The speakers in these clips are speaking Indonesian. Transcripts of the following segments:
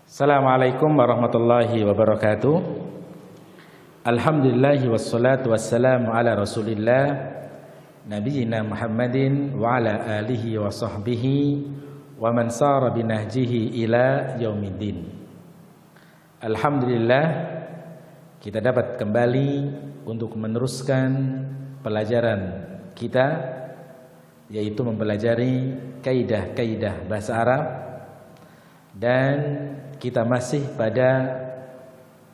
Assalamualaikum warahmatullahi wabarakatuh. Alhamdulillahi wassalatu wassalamu ala rasulillah Nabiyyina Muhammadin wa ala alihi wa sahbihi wa man sara binahjihi ila yaumiddin. Alhamdulillah, kita dapat kembali untuk meneruskan pelajaran kita, yaitu mempelajari kaidah-kaidah bahasa Arab. Dan kita masih pada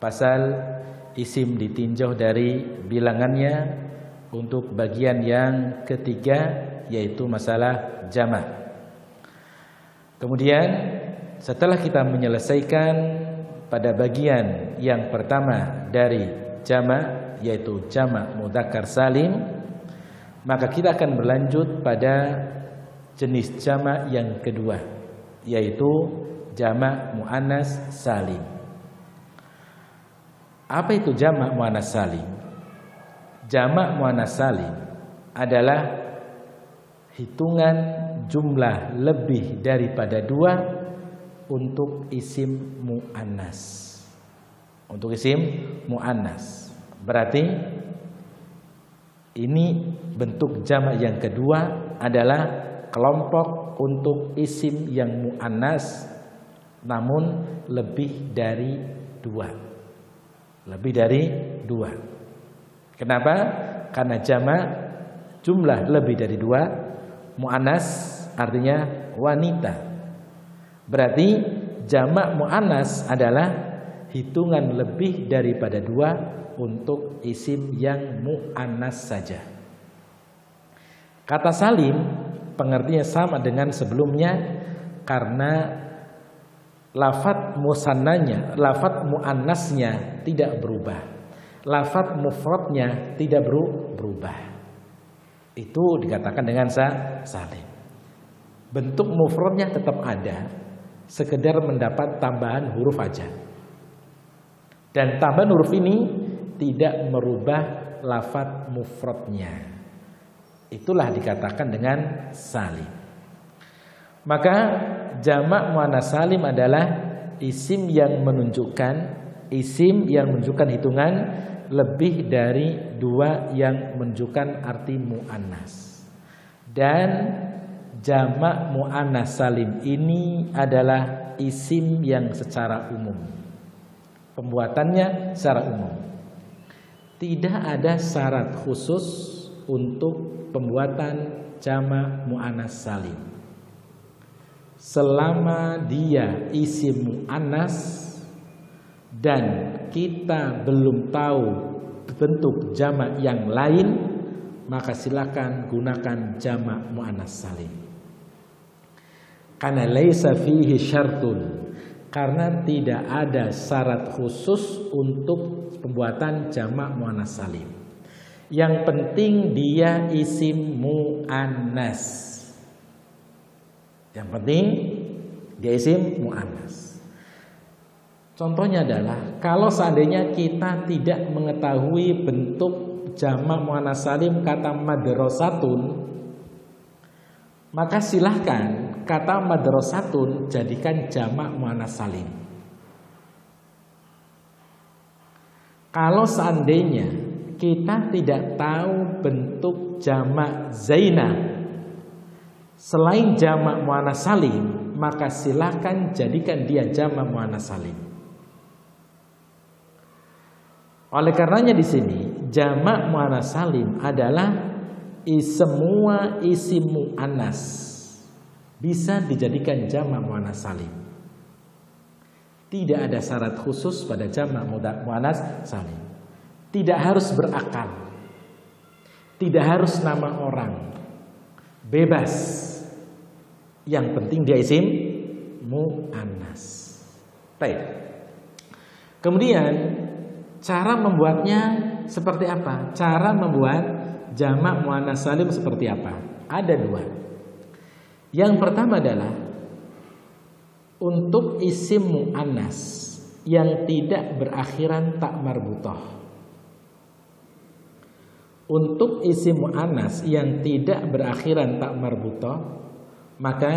pasal isim ditinjau dari bilangannya untuk bagian yang ketiga, yaitu masalah jamak. Kemudian setelah kita menyelesaikan pada bagian yang pertama dari jamak, yaitu jamak mudzakkar salim, maka kita akan berlanjut pada jenis jamak yang kedua, yaitu jamak muannas salim. Apa itu jamak muannas salim? Jamak muannas salim adalah hitungan jumlah lebih daripada dua untuk isim muannas. Untuk isim muannas. Berarti ini bentuk jamak yang kedua adalah kelompok untuk isim yang muannas, namun lebih dari dua. Lebih dari dua. Kenapa? Karena jamak jumlah lebih dari dua, muannas artinya wanita. Berarti jamak muannas adalah hitungan lebih daripada dua untuk isim yang muannas saja. Kata salim pengertiannya sama dengan sebelumnya karena lafadz musannanya, lafadz muannasnya tidak berubah. Lafadz mufradnya tidak berubah. Itu dikatakan dengan salim. Bentuk mufradnya tetap ada, sekedar mendapat tambahan huruf aja. Dan tambahan huruf ini tidak merubah lafadz mufradnya. Itulah dikatakan dengan salim. Maka jamak muannas salim adalah isim yang menunjukkan hitungan lebih dari dua yang menunjukkan arti muannas. Dan jamak muannas salim ini adalah isim yang secara umum. Pembuatannya secara umum. Tidak ada syarat khusus untuk pembuatan jamak muannas salim. Selama dia isim muannas dan kita belum tahu bentuk jamak yang lain, maka silakan gunakan jamak muannas salim. Karena laisa fihi syartun, karena tidak ada syarat khusus untuk pembuatan jamak muannas salim. Yang penting dia isim muannas. Yang penting dia isim muannas. Contohnya adalah kalau seandainya kita tidak mengetahui bentuk jamak muannas salim kata madrasatun, maka silahkan kata madrasatun jadikan jamak muannas salim. Kalau seandainya kita tidak tahu bentuk jamak Zainab selain jamak muannas salim, maka silakan jadikan dia jamak muannas salim. Oleh karenanya di sini jamak muannas salim adalah semua isim muannas bisa dijadikan jamak muannas salim. Tidak ada syarat khusus pada jamak muannas salim. Tidak harus berakal. Tidak harus nama orang. Bebas. Yang penting dia isim muannas. Baik. Kemudian cara membuatnya seperti apa? Cara membuat jamak muannas salim seperti apa? Ada dua. Yang pertama adalah untuk isim muannas yang tidak berakhiran tak marbutah. Untuk isim muannas yang tidak berakhiran tak marbutah, maka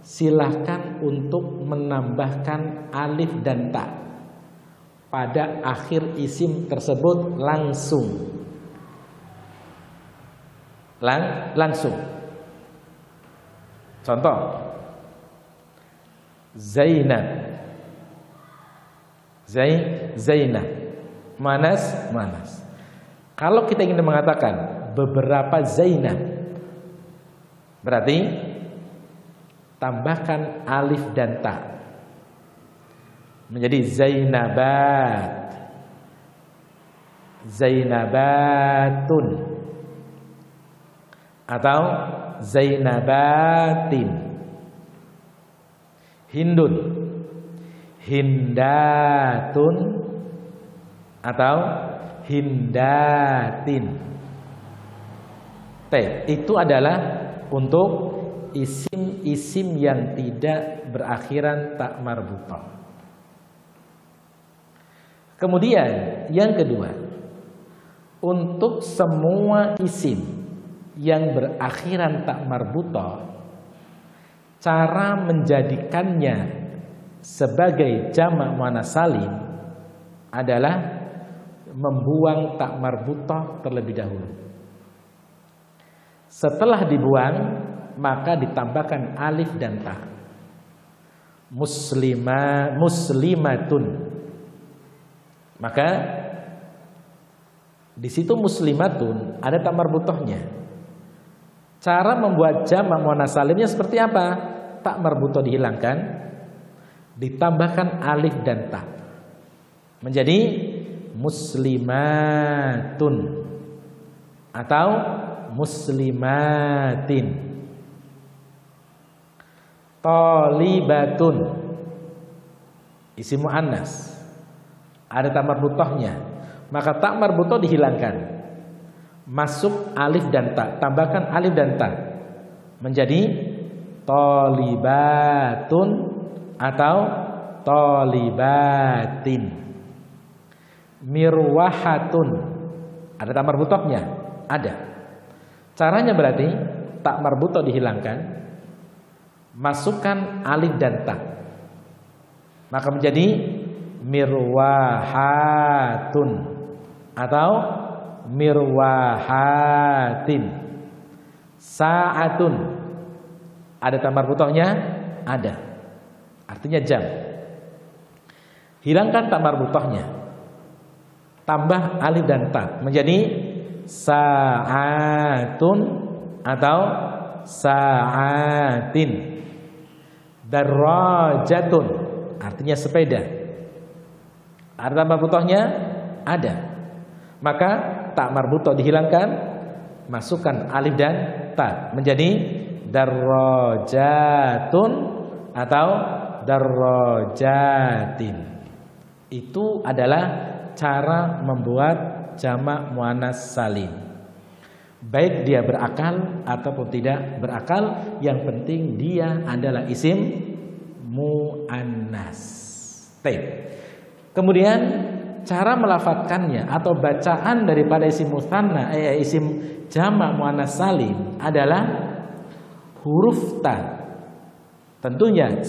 silahkan untuk menambahkan alif dan ta pada akhir isim tersebut langsung. Langsung. Contoh, Zainab. Zainab. Manas. Kalau kita ingin mengatakan beberapa Zainab, berarti tambahkan alif dan ta menjadi Zainabatun atau Zainabatin. Hindatun atau Hindatin. Itu adalah untuk isim-isim yang tidak berakhiran tak marbutah. Kemudian yang kedua, untuk semua isim yang berakhiran tak marbutah, cara menjadikannya sebagai jamak muannats salim adalah membuang tak marbutah terlebih dahulu. Setelah dibuang, maka ditambahkan alif dan ta. Muslimatun. Maka di situ muslimatun ada tak marbutahnya. Cara membuat jamak muannats salimnya seperti apa? Tak marbutah dihilangkan, ditambahkan alif dan ta. Menjadi muslimatun atau muslimatin. Thalibatun, isim muannas, ada tak marbutahnya, maka tak marbutah dihilangkan, masuk alif dan ta, tambahkan alif dan ta, menjadi thalibatun atau thalibatin. Mirwahatun, ada tak marbutahnya? Ada. Caranya berarti tak marbutah dihilangkan, masukkan alif dan ta, maka menjadi mirwahatun atau mirwahatin. Sa'atun, ada tak marbutahnya? Ada. Artinya jam. Hilangkan tak marbutahnya, tambah alif dan ta, menjadi sa'atun atau sa'atin. Darajatun, artinya sepeda. Ada tak marbutahnya? Ada. Maka tak marbutah dihilangkan, masukkan alif dan ta, menjadi darajatun atau darajatin. Itu adalah cara membuat jamak muannats salim, baik dia berakal ataupun tidak berakal, yang penting dia adalah isim muannas. Kemudian cara melafadzkannya atau bacaan daripada isim mutsanna, isim jamak muannats salim adalah huruf ta. Tentunya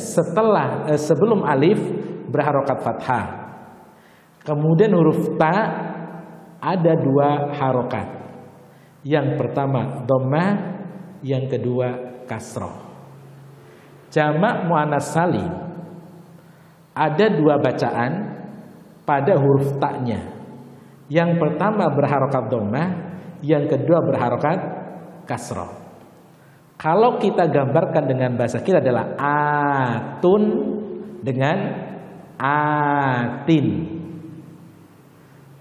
sebelum alif berharokat fathah. Kemudian huruf ta ada dua harokat. Yang pertama dhammah, yang kedua kasroh. Jamak muannats salim ada dua bacaan pada huruf ta-nya. Yang pertama berharokat dhammah, yang kedua berharokat kasroh. Kalau kita gambarkan dengan bahasa kita adalah atun dengan atin.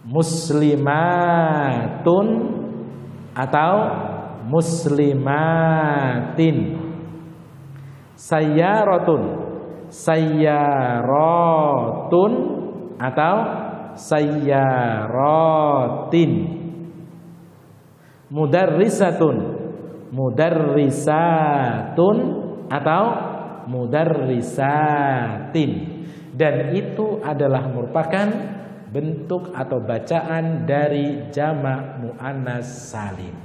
Muslimatun atau muslimatin. Sayyaratun atau sayyaratin. Mudarrisatun atau mudarrisatin. Dan itu adalah merupakan bentuk atau bacaan dari jamak muannats salim.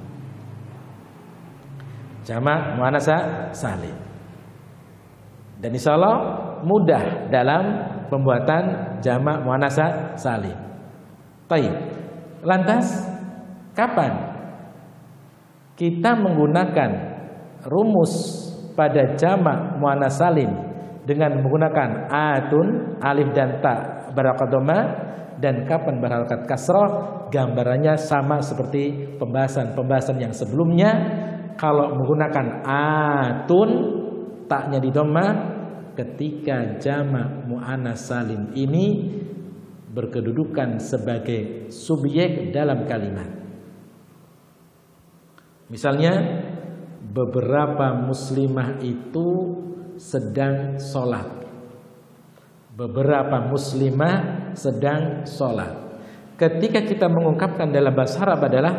Jamak muannats salim. Dan insya Allah mudah dalam pembuatan jamak muannats salim. Baik. Lantas kapan kita menggunakan rumus pada jamak muannats salim dengan menggunakan atun, alif dan ta berharakat dhamma, dan kapan berharakat kasrah? Gambarannya sama seperti pembahasan yang sebelumnya. Kalau menggunakan atun, taknya di dhamma ketika jamak muannats salim ini berkedudukan sebagai subjek dalam kalimat. Misalnya, beberapa muslimah itu sedang sholat. Beberapa muslimah sedang sholat. Ketika kita mengungkapkan dalam bahasa Arab adalah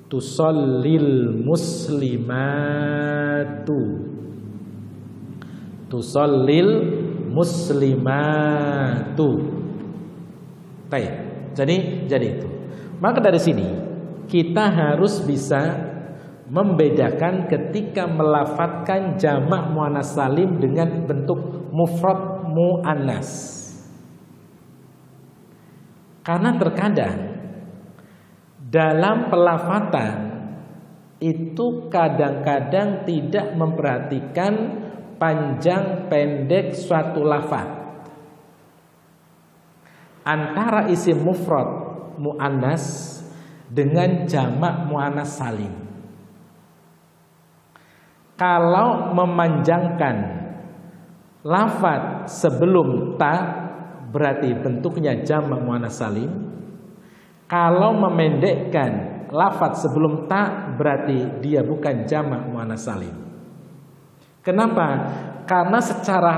tusallil muslimatu. Tusallil muslimatu. Baik. Jadi itu. Maka dari sini kita harus bisa membedakan ketika melafatkan jamak muannats salim dengan bentuk mufrad muannas. Karena terkadang dalam pelafatan itu kadang-kadang tidak memperhatikan panjang pendek suatu lafaz antara isim mufrad muannas dengan jamak muannats salim. Kalau memanjangkan lafaz sebelum ta berarti bentuknya jamak muannats salim. Kalau memendekkan lafaz sebelum ta berarti dia bukan jamak muannats salim. Kenapa? Karena secara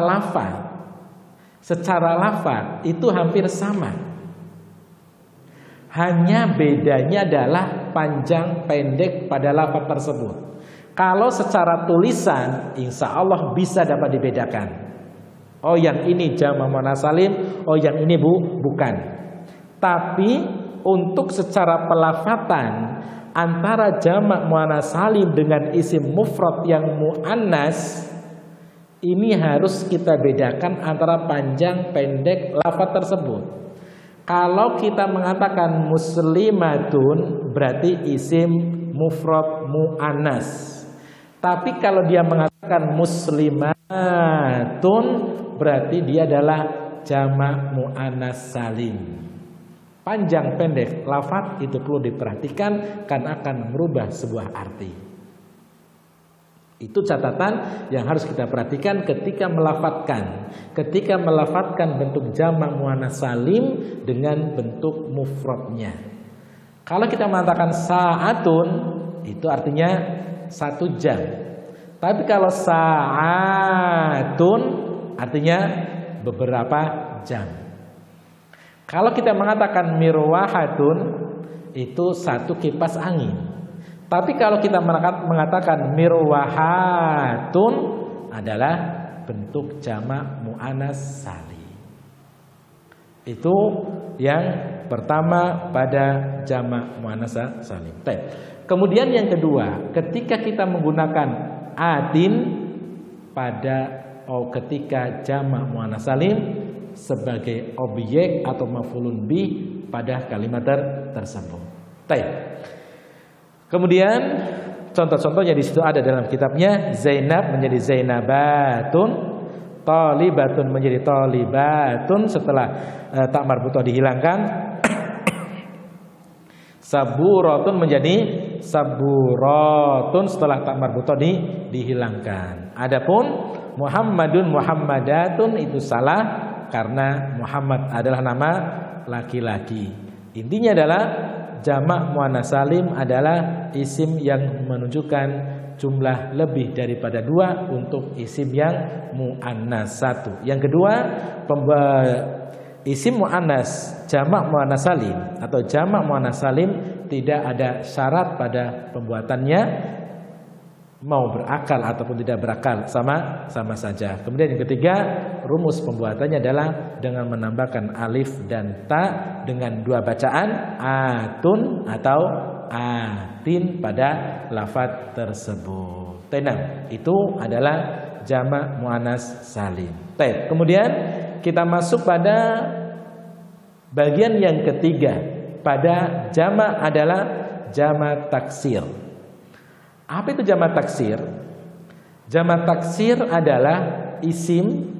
lafaz itu hampir sama. Hanya bedanya adalah panjang pendek pada lafaz tersebut. Kalau secara tulisan insya Allah bisa dapat dibedakan. Oh yang ini jamak muannats salim, oh yang ini bukan. Tapi untuk secara pelafatan antara jamak muannats salim dengan isim mufrad yang muannas, ini harus kita bedakan antara panjang pendek lafaz tersebut. Kalau kita mengatakan muslimatun berarti isim mufrad muannas. Tapi kalau dia mengatakan muslimatun berarti dia adalah jamak muannats salim. Panjang pendek lafaz itu perlu diperhatikan karena akan merubah sebuah arti. Itu catatan yang harus kita perhatikan ketika melafatkan. Ketika melafatkan bentuk jamak muannats salim dengan bentuk mufradnya. Kalau kita mengatakan sa'atun itu artinya 1 jam. Tapi kalau sa'atun artinya beberapa jam. Kalau kita mengatakan mirwahatun itu 1 kipas angin. Tapi kalau kita mengatakan mirwahatun adalah bentuk jamak muannats salim. Itu yang pertama pada jamak muannats salim. Kemudian yang kedua, ketika kita menggunakan atin ketika jamak muannats salim sebagai objek atau maf'ulun bih pada kalimat tersebut. Kemudian contoh-contohnya di situ ada dalam kitabnya. Zainab menjadi Zainabatun, Thalibatun menjadi Thalibatun setelah ta marbutah dihilangkan. Saburatun menjadi Saburatun setelah ta marbutah dihilangkan. Adapun Muhammadun Muhammadatun itu salah karena Muhammad adalah nama laki-laki. Intinya adalah jamak muannats salim adalah isim yang menunjukkan jumlah lebih daripada 2 untuk isim yang muannats 1. Yang kedua, isim muannas jamak muannats salim atau jamak muannats salim tidak ada syarat pada pembuatannya, mau berakal ataupun tidak berakal sama saja. Kemudian yang ketiga, rumus pembuatannya adalah dengan menambahkan alif dan ta dengan 2 bacaan atun atau atin pada lafaz tersebut. Tenang, itu adalah jamak muannas salim. Baik, kemudian kita masuk pada bagian yang ketiga pada jamak adalah jamak taksir. Apa itu jamak taksir? Jamak taksir adalah isim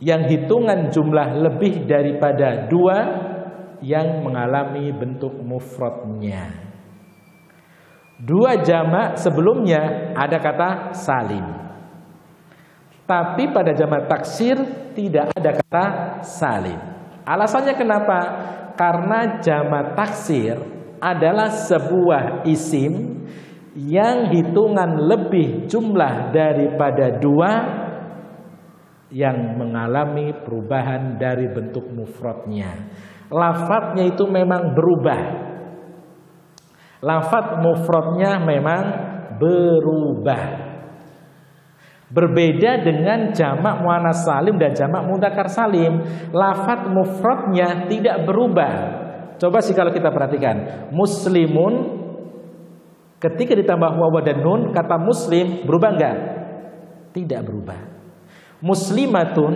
yang hitungan jumlah lebih daripada 2 yang mengalami bentuk mufradnya. 2 jamak sebelumnya ada kata salim, tapi pada jamak taksir tidak ada kata salim. Alasannya kenapa? Karena jamak taksir adalah sebuah isim yang hitungan lebih jumlah daripada 2 yang mengalami perubahan dari bentuk mufradnya. Lafadznya itu memang berubah. Lafadz mufradnya memang berubah. Berbeda dengan jamak muannas salim dan jamak mudzakkar salim. Lafadz mufradnya tidak berubah. Coba sih kalau kita perhatikan, muslimun ketika ditambah waw dan nun, kata muslim berubah enggak? Tidak berubah. Muslimatun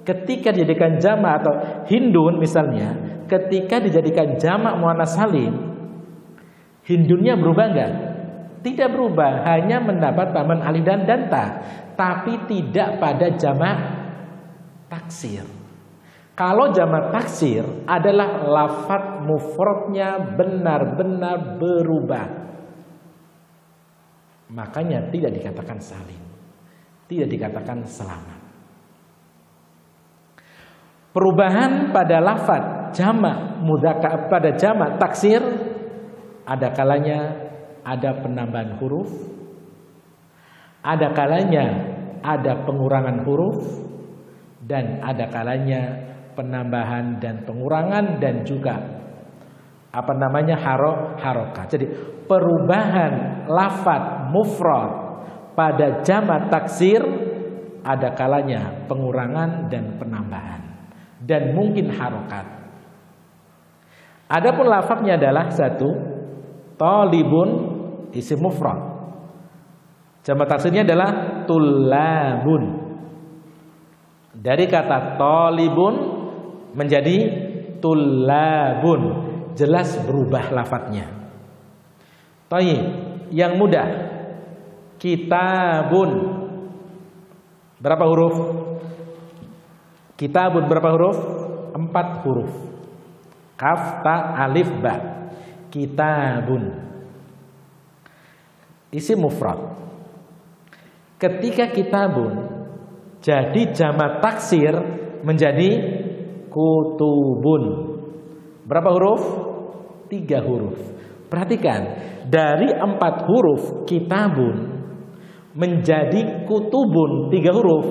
ketika dijadikan jamak, atau hindun misalnya ketika dijadikan jamak muannas salim, hindunnya berubah enggak? Tidak berubah, hanya mendapat tambahan alif dan ta, tapi tidak pada jamak taksir. Kalau jamak taksir adalah lafadz mufradnya benar-benar berubah, makanya tidak dikatakan salim, tidak dikatakan selamat. Perubahan pada lafadz jamak mudzakkar pada jamak taksir ada kalanya ada penambahan huruf, ada kalanya ada pengurangan huruf, dan ada kalanya penambahan dan pengurangan, dan juga harokat. Jadi perubahan lafadz mufrad pada jamak taksir ada kalanya pengurangan dan penambahan, dan mungkin harokat. Adapun lafadznya adalah satu, talibun isim mufrad. Jamak taksirnya adalah tullabun. Dari kata talibun menjadi tullabun, jelas berubah lafadznya. Baik, yang mudah, kitabun. Berapa huruf? Kitabun berapa huruf? 4 huruf. Kaf, ta, alif, ba. Kitabun. Isim mufrad. Ketika kitabun jadi jamak taksir menjadi kutubun. Berapa huruf? 3 huruf. Perhatikan, dari 4 huruf kitabun menjadi kutubun 3 huruf,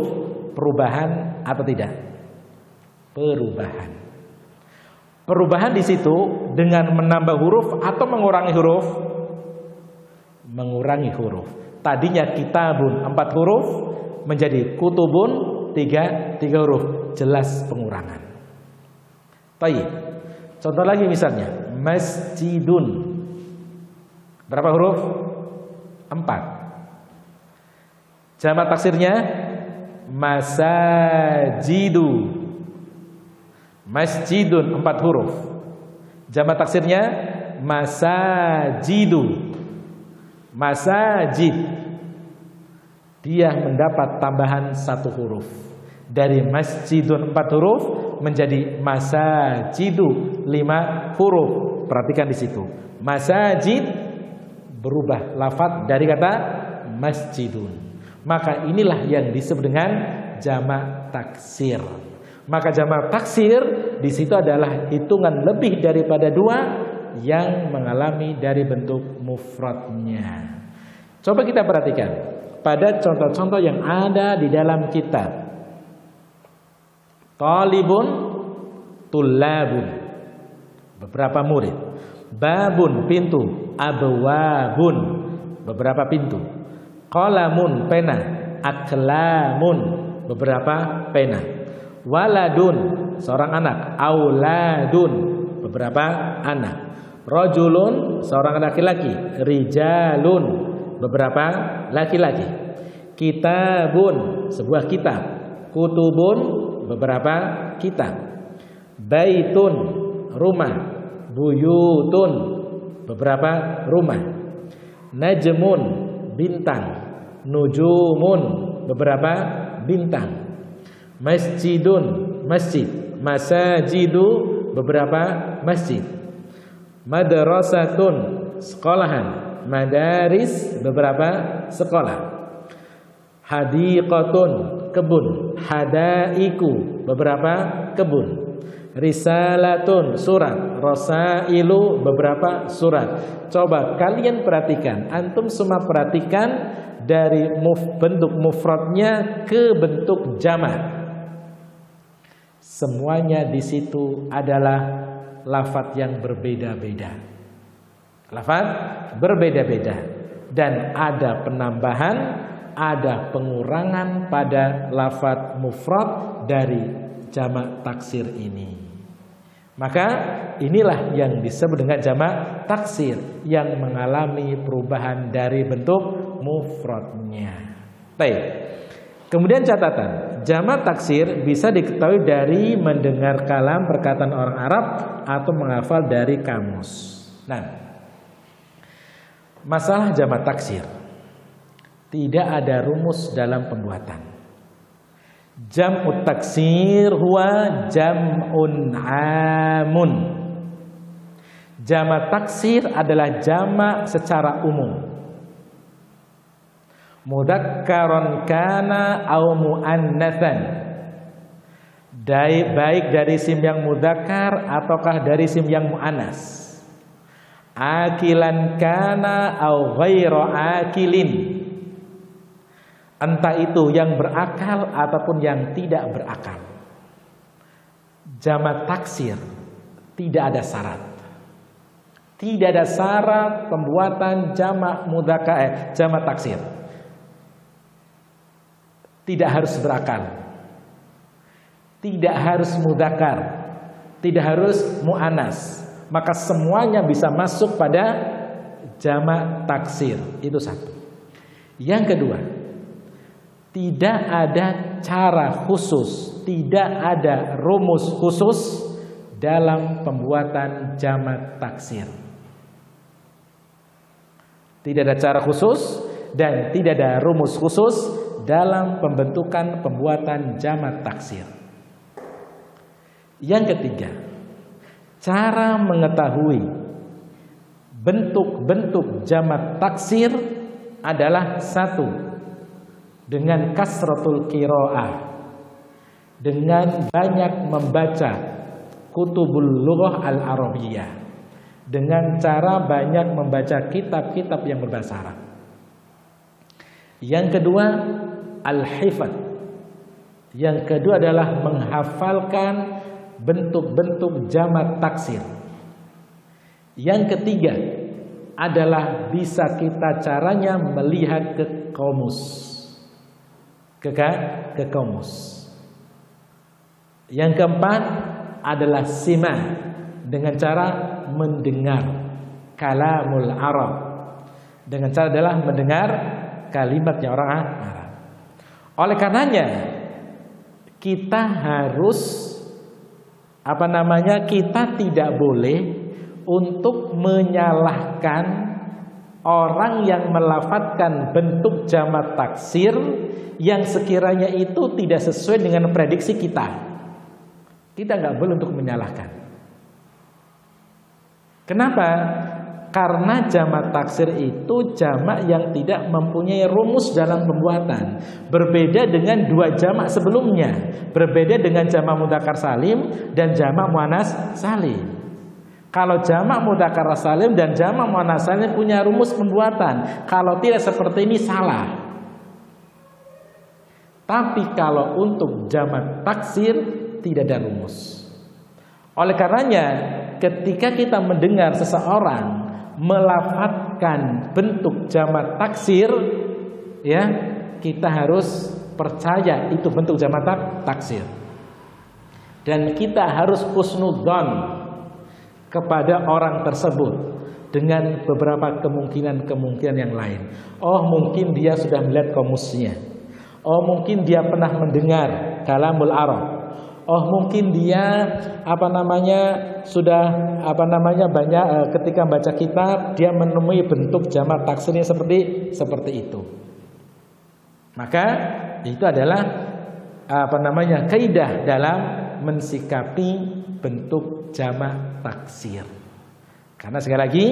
perubahan atau tidak? Perubahan. Perubahan di situ dengan menambah huruf atau mengurangi huruf? Mengurangi huruf. Tadinya kitabun 4 huruf menjadi kutubun 3 huruf, jelas pengurangan. Baik. Contoh lagi misalnya, masjidun. Berapa huruf? 4. Jamak taksirnya masajidu. Masjidun 4 huruf. Jamak taksirnya masajidu. Masajid. Dia mendapat tambahan 1 huruf. Dari masjidun 4 huruf menjadi masajidu 5 huruf. Perhatikan di situ. Masajid berubah lafadz dari kata masjidun. Maka inilah yang disebut dengan jamak taksir. Maka jamak taksir di situ adalah hitungan lebih daripada 2 yang mengalami dari bentuk mufradnya. Coba kita perhatikan pada contoh-contoh yang ada di dalam kitab. Talibun, tullabun, beberapa murid. Babun, pintu. Abwabun, beberapa pintu. Qalamun, pena. Aklamun, beberapa pena. Waladun, seorang anak. Auladun, beberapa anak. Rajulun, seorang laki-laki. Rijalun, beberapa laki-laki. Kitabun, sebuah kitab. Kutubun, beberapa kitab. Baitun, rumah. Buyutun, beberapa rumah. Najmun, bintang. Nujumun, beberapa bintang. Masjidun, masjid. Masajidu, beberapa masjid. Madrasatun, sekolahan. Madaris, beberapa sekolah. Hadiqatun, kebun. Hadaiku, beberapa kebun. Risalatun, surat. Rasailu, beberapa surat. Coba kalian perhatikan, antum semua perhatikan dari bentuk mufradnya ke bentuk jamak. Semuanya di situ adalah lafadz yang berbeda-beda. Lafadz berbeda-beda dan ada penambahan, ada pengurangan pada lafadz mufrad dari jamak taksir ini. Maka inilah yang disebut dengan jamak taksir yang mengalami perubahan dari bentuk mufradnya. Baik. Kemudian catatan, jamak taksir bisa diketahui dari mendengar kalam perkataan orang Arab atau menghafal dari kamus. Nah, masalah jamak taksir tidak ada rumus dalam pembuatan. Jam'ut taksir huwa jam'un amun. Jamak taksir adalah jamak secara umum. Mudakkaron kana au muannatsan. Baik dari isim yang mudakkar ataukah dari isim yang muannas. Akilan kana au ghairu akilin. Entah itu yang berakal ataupun yang tidak berakal. Jamak taksir tidak ada syarat. Tidak ada syarat pembuatan jamak mudakkar jamak taksir. Tidak harus berakal, tidak harus mudzakkar, tidak harus muannas. Maka semuanya bisa masuk pada jamak taksir. Itu satu. Yang kedua, tidak ada cara khusus, tidak ada rumus khusus dalam pembuatan jamak taksir. Tidak ada cara khusus dan tidak ada rumus khusus dalam pembentukan pembuatan jamak taksir. Yang ketiga, cara mengetahui bentuk-bentuk jamak taksir adalah satu, dengan kasratul qiraah, dengan banyak membaca kutubul lughah al-arabiyyah, dengan cara banyak membaca kitab-kitab yang berbahasa Arab. Yang kedua, al-hifdz. Yang kedua adalah menghafalkan bentuk-bentuk jamak taksir. Yang ketiga adalah bisa kita caranya melihat ke kamus. Ke kamus. Yang keempat adalah sima, dengan cara mendengar kalamul Arab. Dengan cara adalah mendengar kalimatnya orang Arab. Oleh karenanya kita harus kita tidak boleh untuk menyalahkan orang yang melafadzkan bentuk jamak taksir yang sekiranya itu tidak sesuai dengan prediksi kita. Kita nggak boleh untuk menyalahkan. Kenapa? Karena jamak taksir itu jamak yang tidak mempunyai rumus dalam pembuatan. Berbeda dengan dua jamak sebelumnya. Berbeda dengan jamak mudzakkar salim dan jamak muannas salim. Kalau jamak mudzakkar salim dan jamak muannas salim punya rumus pembuatan. Kalau tidak seperti ini salah. Tapi kalau untuk jamak taksir tidak ada rumus. Oleh karenanya ketika kita mendengar seseorang melafadzkan bentuk jamak taksir, ya, kita harus percaya itu bentuk jamak taksir. Dan kita harus husnudzon kepada orang tersebut dengan beberapa kemungkinan yang lain. Oh, mungkin dia sudah melihat komusnya. Oh, mungkin dia pernah mendengar kalamul Arab. Oh, mungkin dia sudah banyak ketika baca kitab dia menemui bentuk jamak taksirnya seperti itu. Maka itu adalah kaidah dalam mensikapi bentuk jamak taksir. Karena sekali lagi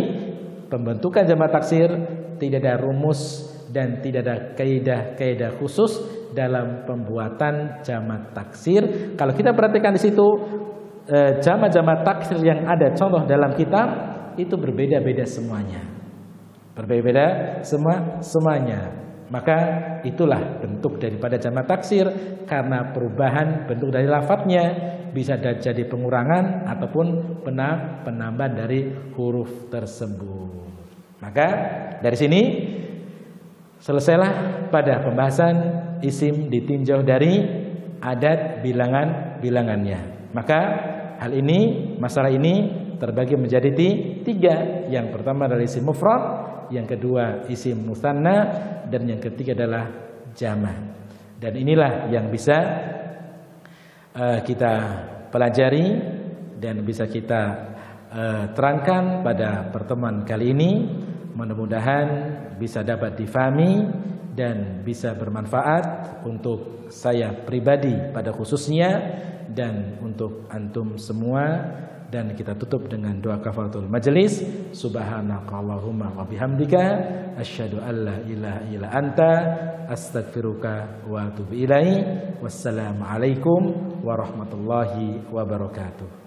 pembentukan jamak taksir tidak ada rumus dan tidak ada kaidah khusus dalam pembuatan jamak taksir. Kalau kita perhatikan di situ jamak taksir yang ada contoh dalam kitab itu berbeda-beda semuanya. Berbeda-beda semuanya. Maka itulah bentuk daripada jamak taksir, karena perubahan bentuk dari lafadznya bisa jadi pengurangan ataupun penambahan dari huruf tersebut. Maka dari sini selesailah pada pembahasan isim ditinjau dari adat bilangannya. Maka masalah ini terbagi menjadi tiga. Yang pertama adalah isim mufrad, yang kedua isim musanna, dan yang ketiga adalah jama'. Dan inilah yang bisa kita pelajari dan bisa kita terangkan pada pertemuan kali ini. Mudah-mudahan bisa dapat difahami dan bisa bermanfaat untuk saya pribadi pada khususnya dan untuk antum semua. Dan kita tutup dengan doa kafaratul majelis. Subhanakallahumma wa bihamdika asyhadu an la ilaha illa anta astaghfiruka wa atubu ilaik. Wassalamualaikum warahmatullahi wabarakatuh.